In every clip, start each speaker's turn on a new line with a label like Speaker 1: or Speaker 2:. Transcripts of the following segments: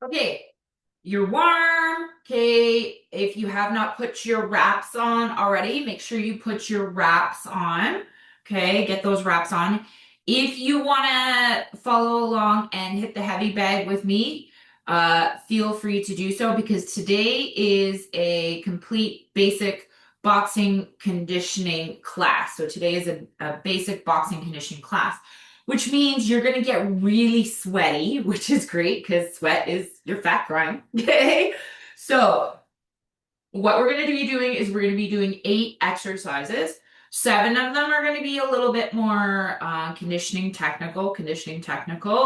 Speaker 1: Okay, you're warm. Okay, if you have not put your wraps on already, make sure you put your wraps on. Okay, get those wraps on. If you want to follow along and hit the heavy bag with me, feel free to do so because today is a complete basic boxing conditioning class. So today is a basic boxing conditioning class, which means you're going to get really sweaty, which is great because sweat is your fat crime. Okay. So, what we're going to be doing is we're going to be doing 8 exercises. 7 of them are going to be a little bit more conditioning technical,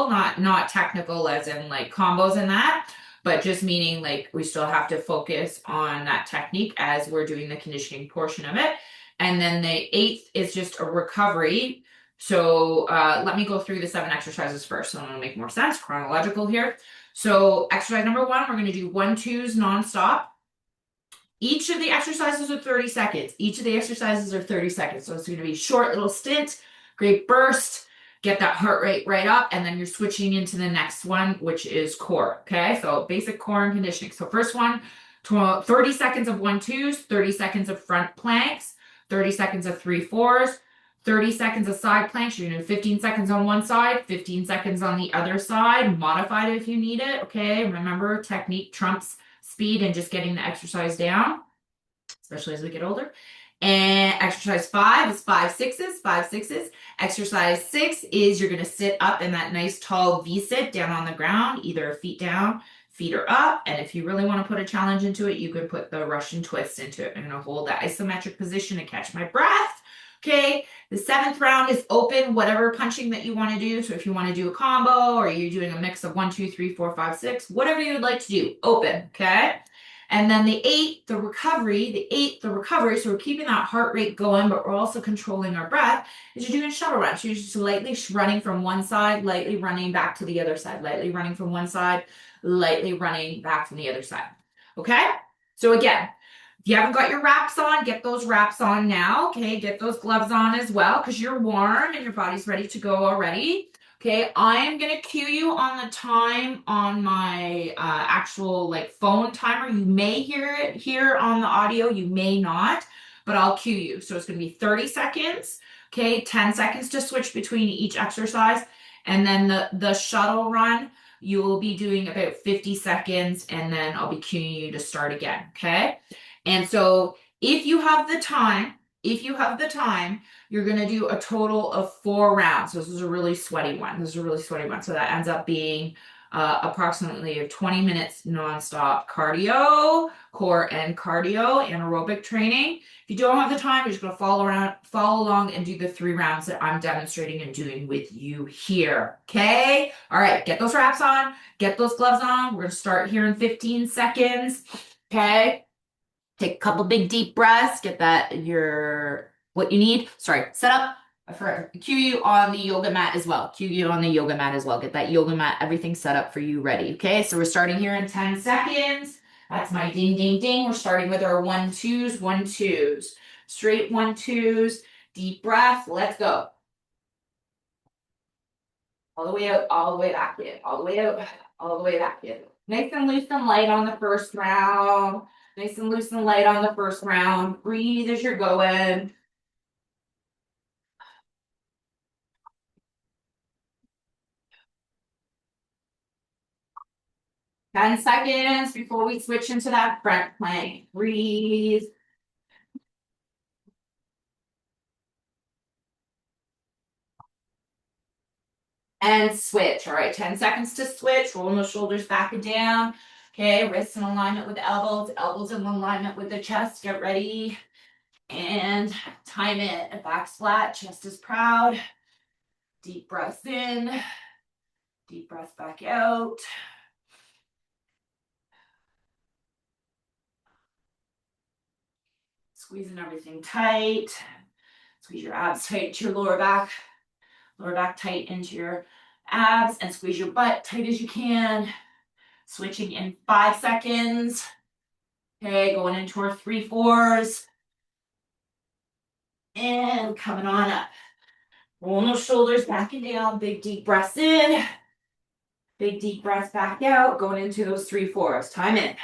Speaker 1: not technical as in like combos and that, but just meaning like we still have to focus on that technique as we're doing the conditioning portion of it. And then the eighth is just a recovery. So let me go through the 7 exercises first. So I'm going to make more sense, chronological here. So exercise number 1, we're going to do 1-2s nonstop. Each of the exercises are 30 seconds. Each of the exercises are 30 seconds. So it's going to be short little stint, great burst, get that heart rate right up, and then you're switching into the next one, which is core. Okay, so basic core and conditioning. So first one, 30 seconds of 1-2s, 30 seconds of front planks, 30 seconds of 3-4s, 30 seconds of side planks. You're going to do 15 seconds on one side, 15 seconds on the other side. Modify it if you need it. Okay, remember technique trumps speed and just getting the exercise down, especially as we get older. And exercise 5 is 5-6s, 5-6s. Exercise 6 is you're going to sit up in that nice tall V sit down on the ground, either feet down, feet are up. And if you really want to put a challenge into it, you could put the Russian twist into it. I'm going to hold that isometric position to catch my breath. Okay, the 7th round is open, whatever punching that you want to do. So if you want to do a combo or you're doing a mix of 1, 2, 3, 4, 5, 6, whatever you would like to do, open. Okay. And then the recovery. So we're keeping that heart rate going, but we're also controlling our breath. Is you're doing shuttle runs. You're just lightly running from one side, lightly running back to the other side, lightly running from one side, lightly running back from the other side. Okay? So again, if you haven't got your wraps on, get those wraps on now. Okay, get those gloves on as well because you're warm and your body's ready to go already. Okay, I am gonna cue you on the time on my actual like phone timer. You may hear it here on the audio, you may not, but I'll cue you. So it's gonna be 30 seconds. Okay, 10 seconds to switch between each exercise, and then the shuttle run you will be doing about 50 seconds, and then I'll be cueing you to start again. Okay. And so if you have the time, you're going to do a total of 4 rounds. So this is a really sweaty one. This is a really sweaty one. So that ends up being approximately 20 minutes nonstop cardio, core and cardio, anaerobic training. If you don't have the time, you're just going to follow along and do the 3 rounds that I'm demonstrating and doing with you here. Okay? All right, get those wraps on, get those gloves on. We're going to start here in 15 seconds. Okay? Take a couple big deep breaths, get that your what you need. Sorry, set up. I forgot. Cue you on the yoga mat as well. Cue you on the yoga mat as well. Get that yoga mat, everything set up for you ready. Okay, so we're starting here in 10 seconds. That's my ding, ding, ding. We're starting with our 1-2s, 1-2s. Straight 1-2s. Deep breath. Let's go. All the way out, all the way back in, all the way out, all the way back in. Nice and loose and light on the first round. Nice and loose and light on the first round. Breathe as you're going. 10 seconds before we switch into that front plank. Breathe. And switch. All right, 10 seconds to switch. Rolling the shoulders back and down. Okay, wrists in alignment with the elbows. Elbows in alignment with the chest. Get ready. And time it. Back's flat, chest is proud. Deep breaths in. Deep breath back out. Squeezing everything tight. Squeeze your abs tight to your lower back tight into your abs, and squeeze your butt tight as you can. Switching in 5 seconds. Okay, going into our 3-4s. And coming on up. Rolling those shoulders back and down. Big deep breaths in. Big deep breath back out, going into those 3/4s. Time in.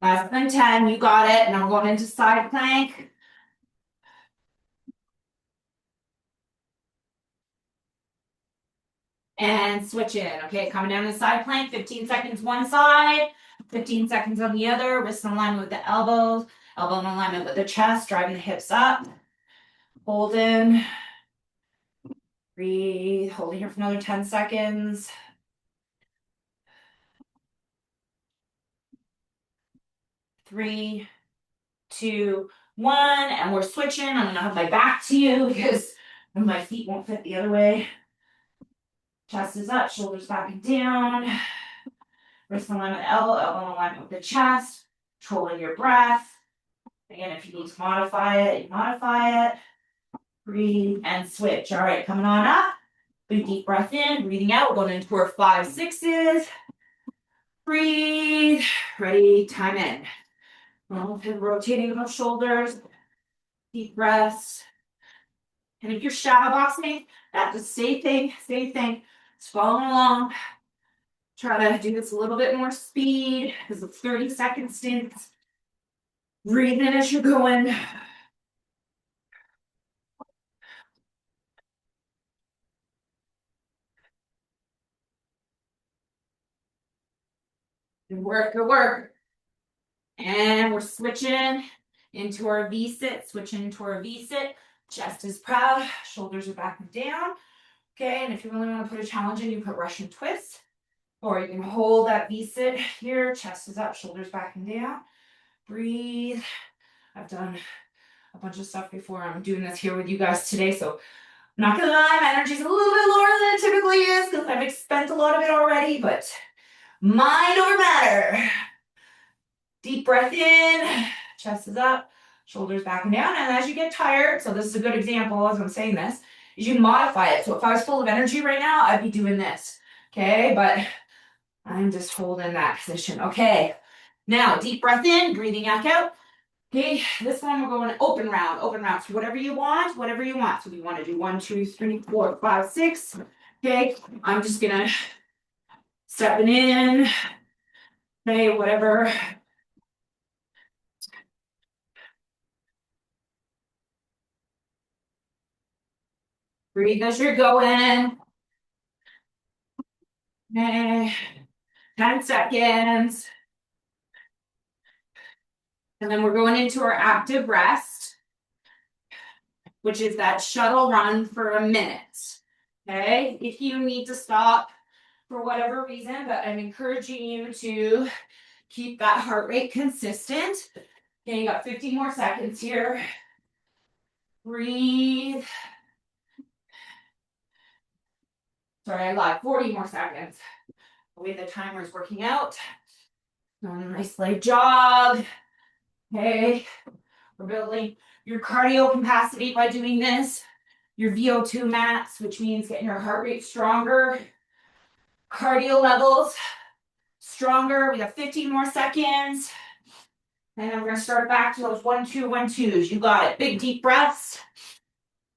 Speaker 1: Less than 10, you got it. Now we're going into side plank. And switch in. Okay, coming down the side plank, 15 seconds one side, 15 seconds on the other, wrist in alignment with the elbows, elbow in alignment with the chest, driving the hips up. Hold in. Breathe, holding here for another 10 seconds. 3, 2, 1, and we're switching. I'm gonna have my back to you because my feet won't fit the other way. Chest is up, shoulders back and down. Wrist in alignment with the elbow, elbow in alignment with the chest. Controlling your breath. Again, if you need to modify it, you modify it. Breathe and switch. All right, coming on up. Big deep breath in, breathing out, going into our 5/6s. Breathe. Ready, time in. Rotating those shoulders. Deep breaths. And if you're shadow boxing, that's the same thing, same thing. Just following along. Try to do this a little bit more speed because it's 30-second stints. Breathe in as you're going. Good work, good work. And we're switching into our V-sit, switching into our V-sit. Chest is proud, shoulders are back and down. Okay, and if you really want to put a challenge in, you put Russian twist. Or you can hold that V-sit here, chest is up, shoulders back and down. Breathe. I've done a bunch of stuff before. I'm doing this here with you guys today, so I'm not gonna lie, my energy's a little bit lower than it typically is because I've spent a lot of it already, but mind over matter. Deep breath in, chest is up, shoulders back and down. And as you get tired, so this is a good example as I'm saying this, is you modify it. So if I was full of energy right now, I'd be doing this. Okay, but I'm just holding that position. Okay, now deep breath in, breathing back out. Okay, this one we're going open round, open round. So whatever you want, whatever you want. So we want to do 1, 2, 3, 4, 5, 6. Okay, I'm just gonna stepping in. Okay, whatever. Breathe as you're going. Okay, 10 seconds. And then we're going into our active rest, which is that shuttle run for a minute. Okay, if you need to stop for whatever reason, but I'm encouraging you to keep that heart rate consistent. Okay, you got 50 more seconds here. Breathe. Sorry, I lied. 40 more seconds. The way the timer is working out. Nice light jog. Okay, we're building your cardio capacity by doing this. Your VO2 max, which means getting your heart rate stronger. Cardio levels stronger. We have 15 more seconds. And then we're gonna start back to those 1, 2, 1, 2s. You got it. Big deep breaths.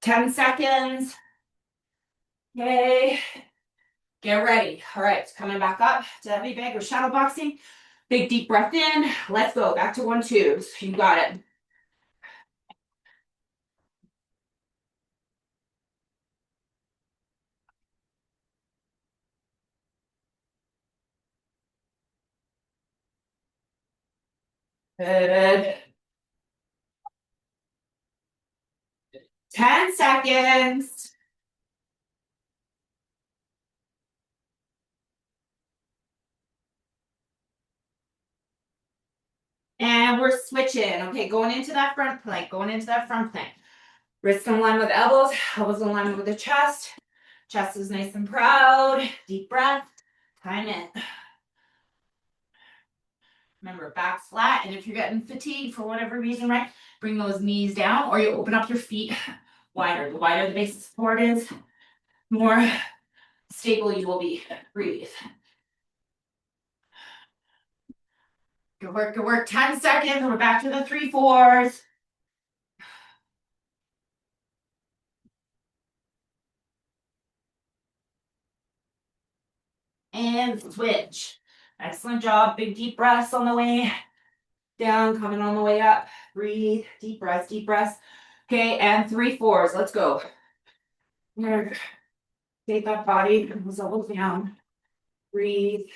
Speaker 1: 10 seconds. Okay. Get ready. All right, coming back up to heavy bag or shadow boxing. Big deep breath in. Let's go. Back to 1, 2s. You got it. Good. 10 seconds. And we're switching. Okay, going into that front plank. Going into that front plank. Wrists in line with the elbows. Elbows in line with the chest. Chest is nice and proud. Deep breath. Time in. Remember, back's flat, and if you're getting fatigued for whatever reason, right, bring those knees down, or you open up your feet wider. The wider the base of support is, the more stable you will be. Breathe. Good work, good work. 10 seconds. We're back to the 3-4s. And switch. Excellent job. Big deep breaths on the way down, coming on the way up. Breathe. Deep breaths, deep breaths. Okay, and 3-4s. Let's go. Take that body, those elbows down. Breathe.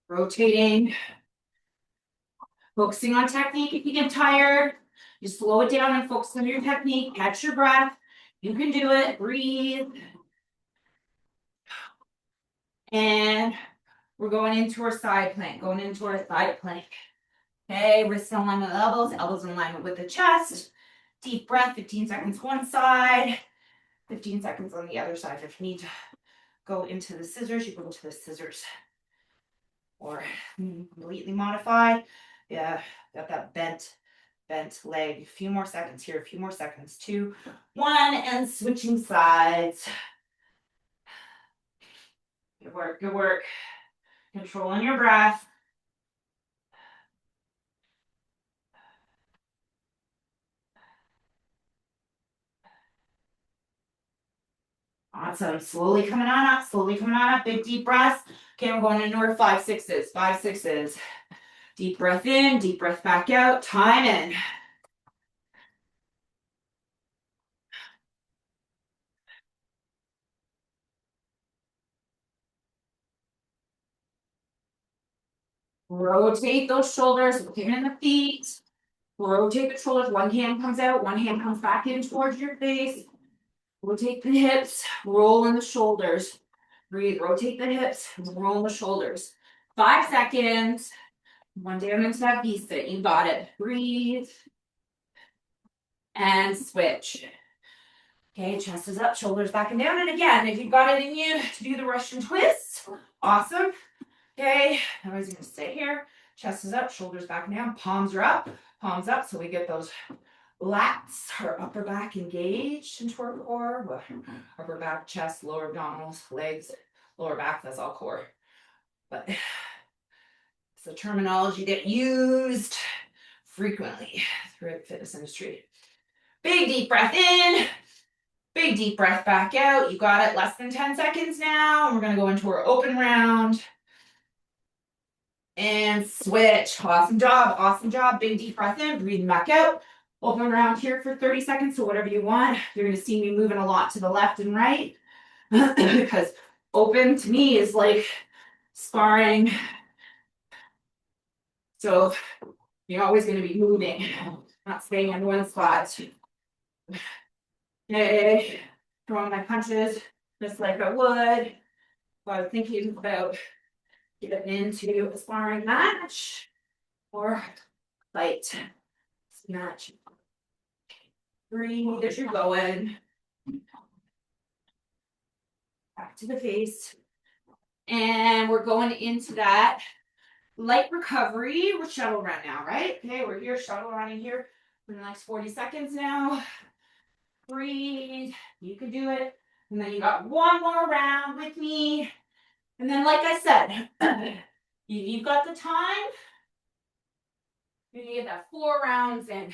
Speaker 1: Rotating. Focusing on technique. If you get tired, you slow it down and focus on your technique. Catch your breath. You can do it. Breathe. And we're going into our side plank. Going into our side plank. Okay, wrists in alignment with elbows. Elbows in alignment with the chest. Deep breath. 15 seconds one side. 15 seconds on the other side. If you need to go into the scissors, you go to the scissors. Or completely modify. Yeah, got that bent leg. A few more seconds here, a few more seconds. 2, 1, and switching sides. Good work, good work. Controlling your breath. Awesome. Slowly coming on up, slowly coming on up. Big deep breaths. Okay, we're going into our 5-6s. 5-6s. Deep breath in, deep breath back out. Time in. Rotate those shoulders, looking in the feet. Rotate the shoulders. One hand comes out, one hand comes back in towards your face. Rotate the hips, roll in the shoulders. Breathe, rotate the hips, roll in the shoulders. 5 seconds. One down into that V-sit. You got it. Breathe. And switch. Okay, chest is up, shoulders back and down. And again, if you've got it in you to do the Russian twist, awesome. Okay, I was gonna stay here. Chest is up, shoulders back and down, palms are up, palms up, so we get those lats, our upper back engaged into our core. Upper back, chest, lower abdominals, legs, lower back, that's all core. But it's the terminology that used frequently throughout the fitness industry. Big deep breath in. Big deep breath back out. You got it. Less than 10 seconds now. We're going to go into our open round. And switch. Awesome job. Awesome job. Big deep breath in. Breathing back out. Open round here for 30 seconds. So whatever you want. You're going to see me moving a lot to the left and right. Because open to me is like sparring. So you're always going to be moving. Not staying in one spot. Okay. Throwing my punches just like I would. I was thinking about getting into a sparring match or fight match. Breathe as you're going. Back to the face. And we're going into that light recovery. We're shuttle run now, right? Okay, we're here, shuttle running here for the next 40 seconds now. Breathe. You can do it. And then you got one more round with me. And then, like I said, you've got the time. You're gonna get that 4 rounds in.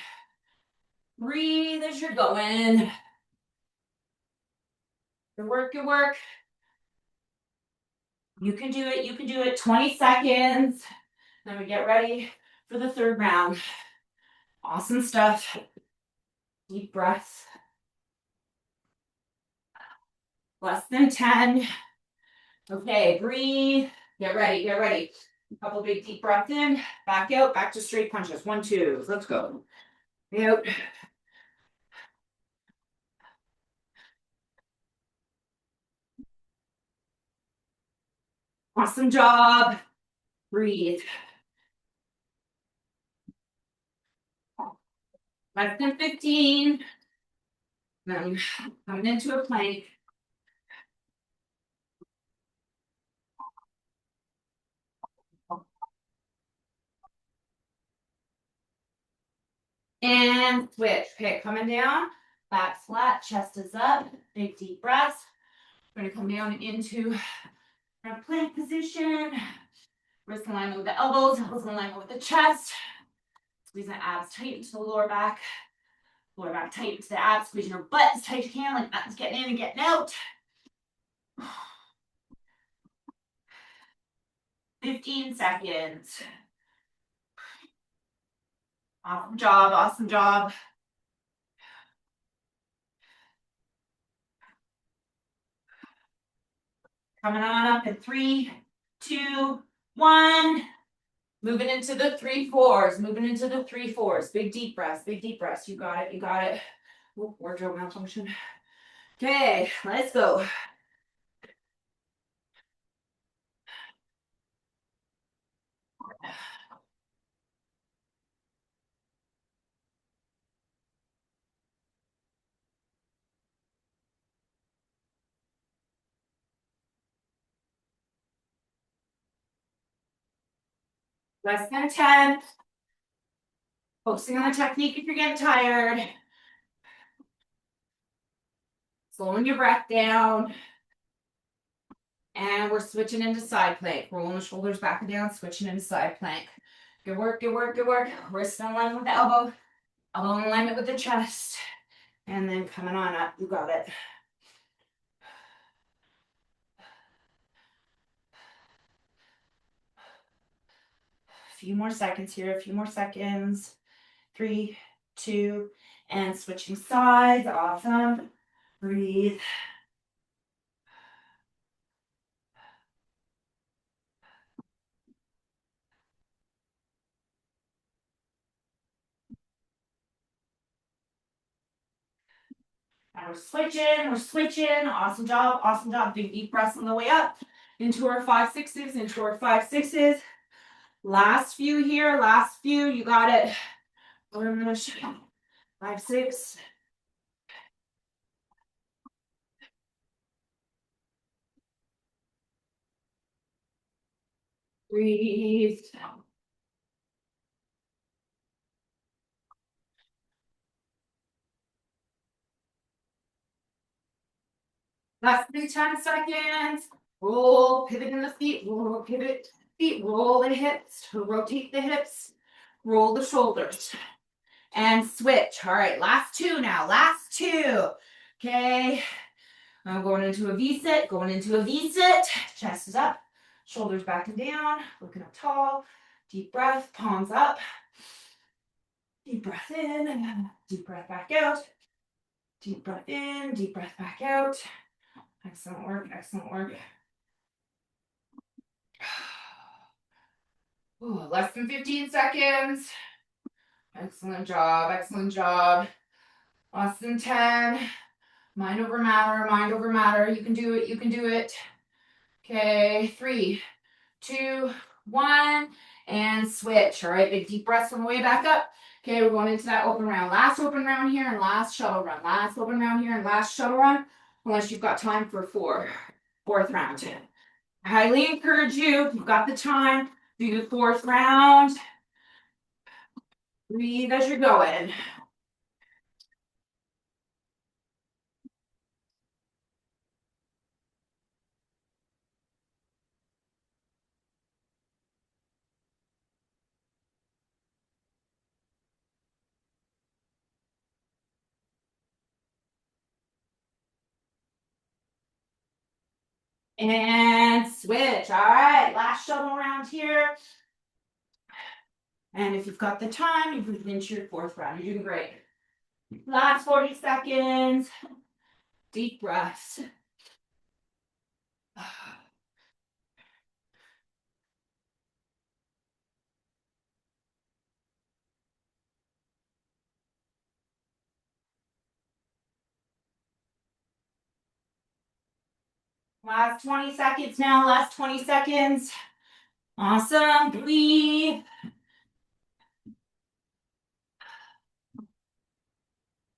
Speaker 1: Breathe as you're going. Good work, good work. You can do it, you can do it. 20 seconds. Then we get ready for the 3rd round. Awesome stuff. Deep breaths. Less than 10. Okay, breathe. Get ready, get ready. A couple big deep breaths in. Back out, back to straight punches. 1, 2. Let's go. Out. Awesome job. Breathe. Less than 15. Then coming into a plank. And switch. Okay, coming down. Back flat, chest is up. Big deep breaths. We're gonna come down into our plank position. Wrist in alignment with the elbows, elbows in alignment with the chest. Squeezing the abs tight into the lower back. Lower back tight into the abs. Squeezing your butt as tight as you can, like that's getting in and getting out. 15 seconds. Awesome job, awesome job. Coming on up in 3, 2, 1. Moving into the 3/4s, moving into the 3/4s. Big deep breaths, big deep breaths. You got it, you got it. Ooh, wardrobe malfunction. Okay, let's go. Less than 10. Focusing on the technique if you're getting tired. Slowing your breath down. And we're switching into side plank. Rolling the shoulders back and down, switching into side plank. Good work, good work, good work. Wrist in alignment with the elbow. Elbow in alignment with the chest. And then coming on up. You got it. A few more seconds here, a few more seconds. 3, 2, and switching sides. Awesome. Breathe. And we're switching, we're switching. Awesome job, awesome job. Big deep breaths on the way up. Into our 5/6s, into our 5/6s. Last few here, last few. You got it. 5, 6. Breathe. Less than 10 seconds. Roll, pivot in the feet, roll, pivot, feet, roll the hips, rotate the hips, roll the shoulders, and switch. All right, last two now, last two. Okay, I'm going into a V-sit, going into a V-sit. Chest is up, shoulders back and down, looking up tall. Deep breath, palms up. Deep breath in, and deep breath back out. Deep breath in, deep breath back out. Excellent work, excellent work. Ooh, less than 15 seconds. Excellent job, excellent job. Less than 10. Mind over matter, mind over matter. You can do it, you can do it. Okay, 3, 2, 1, and switch. All right, big deep breaths on the way back up. Okay, we're going into that open round. Last open round here and last shuttle run. Last open round here and last shuttle run, unless you've got time for fourth round. I highly encourage you, if you've got the time, do the fourth round. Breathe as you're going. And switch. All right, last shuttle round here. And if you've got the time, you move into your fourth round. You're doing great. Last 40 seconds. Deep breaths. Last 20 seconds now. Last 20 seconds. Awesome. Breathe.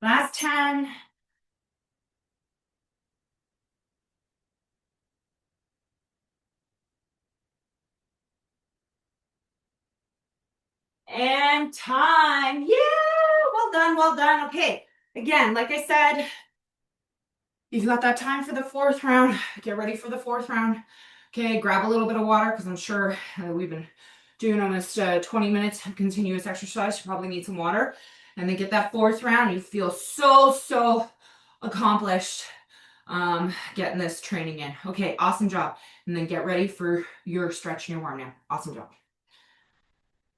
Speaker 1: Last 10. And time. Yeah, well done, well done. Okay, again, like I said, you've got that time for the fourth round. Get ready for the fourth round. Okay, grab a little bit of water because I'm sure we've been doing almost 20 minutes of continuous exercise. You probably need some water. And then get that fourth round. You feel so accomplished getting this training in. Okay, awesome job. And then get ready for your stretch and your warm down. Awesome job.